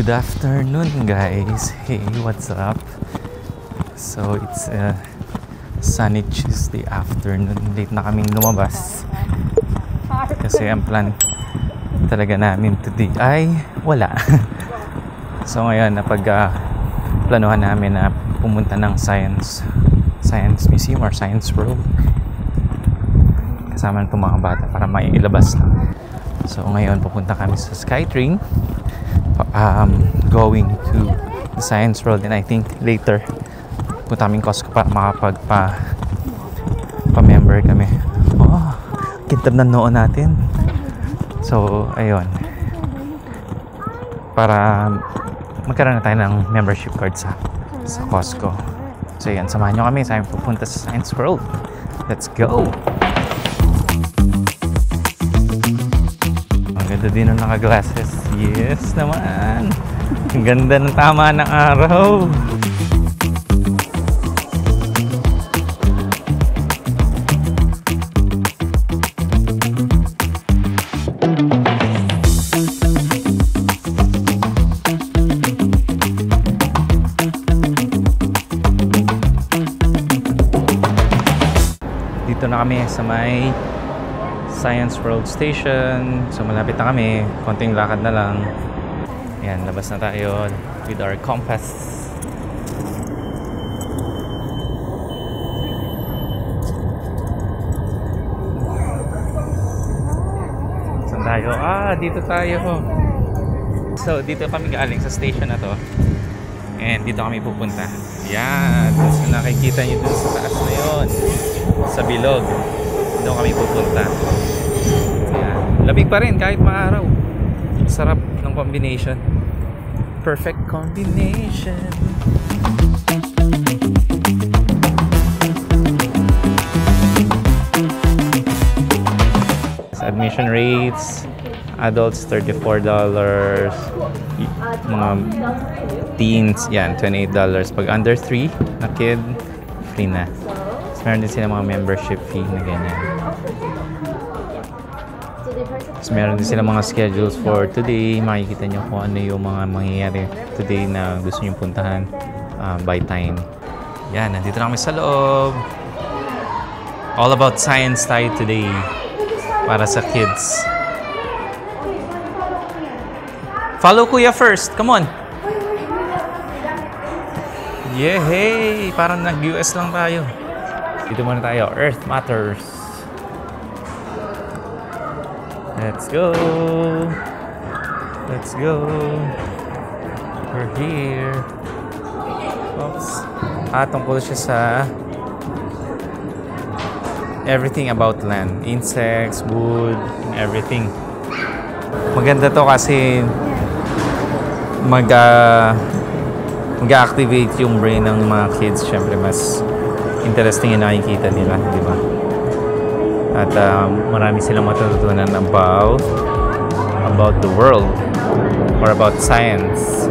Good afternoon guys. Hey, what's up? So it's a sunny Tuesday afternoon. Late na kaming lumabas kasi ang plan talaga namin today ay wala. So ngayon planuhan namin na pumunta ng Science Museum or Science World kasama ng mga bata para mailabas lang. So ngayon pupunta kami sa SkyTrain, going to the Science World, and I think later punta kaming Costco para pa-member kami. Oh, kintab na noon natin. So ayun, para magkaroon na tayo ng membership card sa Costco. So yan, samahan nyo kami sa aming pupunta sa Science World. Let's go! Ang ganda din ng naka-glasses. Yes naman! Ang ganda ng tama ng araw! Dito na kami sa may Science World Station. So malapit na kami, konting lakad na lang. Ayan, labas na tayo with our compass. Saan tayo? Dito tayo. So dito kami galing sa station na to, and dito kami pupunta. Yan, so nakikita nyo dun sa taas na yun, sa bilog. Doon kami pupunta. Yan. Lamig pa rin kahit maaraw. Sarap ng combination. Perfect combination. Sa admission rates, adults $34, mga teens yan $28. Pag under 3 na kid, free na. So, meron din sila mga membership fee na ganyan. So, meron din sila mga schedules for today. Makikita nyo kung ano yung mga mangyayari today na gusto nyo puntahan by time. Yan, nandito na kami sa loob. All about science tayo today para sa kids. Follow Kuya first. Come on. Yeah, hey! Parang nag-US lang tayo. Dito muna tayo. Earth matters. Let's go. Let's go. We're here. Oops. Tungkol siya sa everything about land. Insects, wood, everything. Maganda to kasi mag-activate yung brain ng mga kids. Syempre mas interesting yung nakikita nila, di ba? At marami silang matututunan about the world or about science.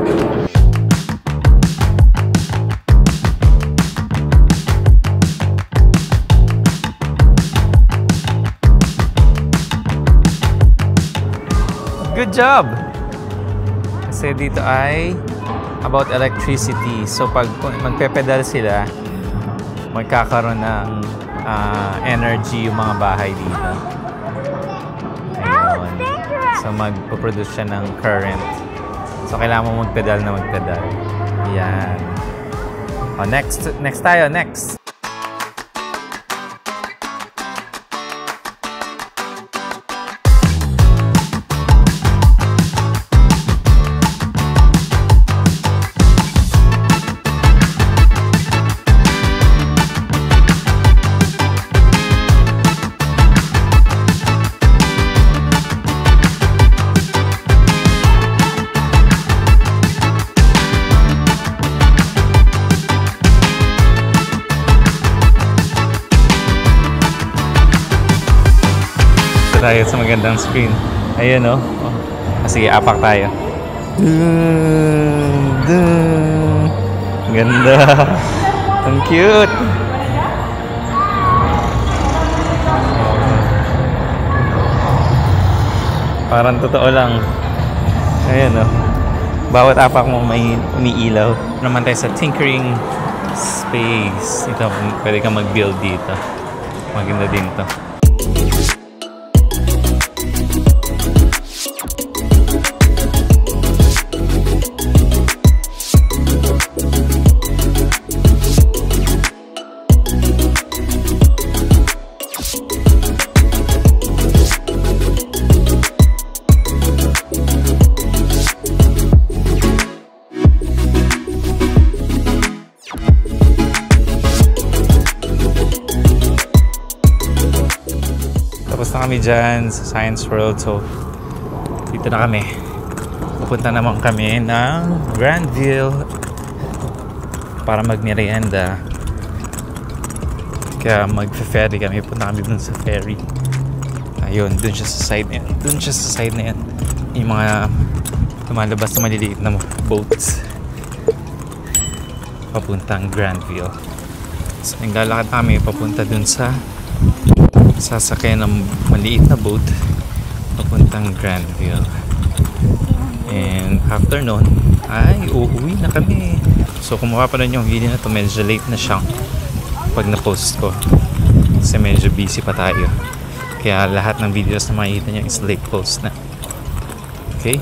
Good job! Kasi dito ay about electricity. So pag magpe-pedal sila, magkakaroon ng energy yung mga bahay dito. Ayun. So magpo-produce siya ng current. So kailangan mo magpedal na magpedal. Yan. Next tayo. Next. Tayo sa magandang screen. Ayun, no? Sige, apak tayo. Ganda. Ang cute. Parang totoo lang. Ayan, oh. Bawat apak mo may umiilaw. Naman tayo sa tinkering space. Ito, pwede ka mag-build dito. Maganda din to. Tapos na kami dyan sa Science World. So, dito na kami. Pupunta naman kami ng Grandville para magmerienda. Kaya mag-ferry kami. Punta kami dun sa ferry. Ayun, dun siya sa side na yan. Dun siya sa side na yan. Yung mga lumalabas na maliliit na boats. Papuntang Grandville. So, naglalakad kami papunta dun sa sasakyan ng maliit na boat papuntang Grandville. And after nun ay uuwi na kami. So kung mapapanood yung video na to, medyo late na siyang pag na-post ko kasi medyo busy pa tayo, kaya lahat ng videos na makikita nyo is late post na. Okay?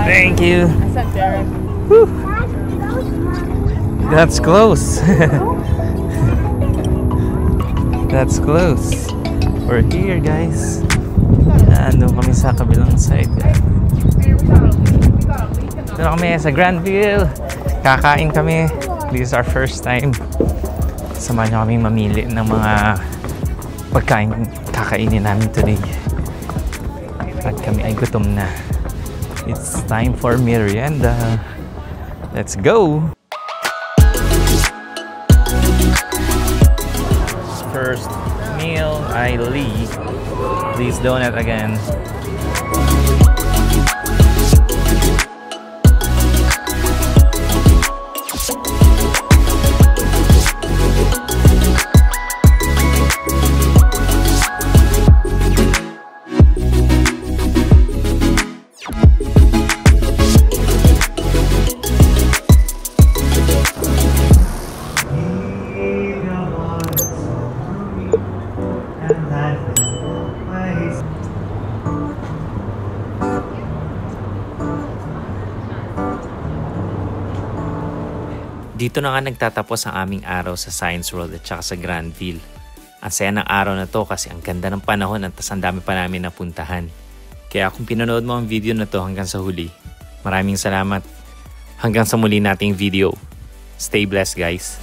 Thank you. Whew. That's close. That's close. We're here, guys. Andun kami sa kabilang side. Ito na kami sa Grandville. Kakain kami. This is our first time. Samahan nyo kami mamili ng mga pagkain kakainin namin today. At kami ay gutom na. It's time for merienda. Let's go! First meal ay Lee's Donut again. Dito na nga nagtatapos ang aming araw sa Science World at saka sa Grandville. Ang saya ng araw na to kasi ang ganda ng panahon at ang dami pa namin napuntahan. Kaya kung pinanood mo ang video na to hanggang sa huli, maraming salamat. Hanggang sa muli nating video. Stay blessed, guys.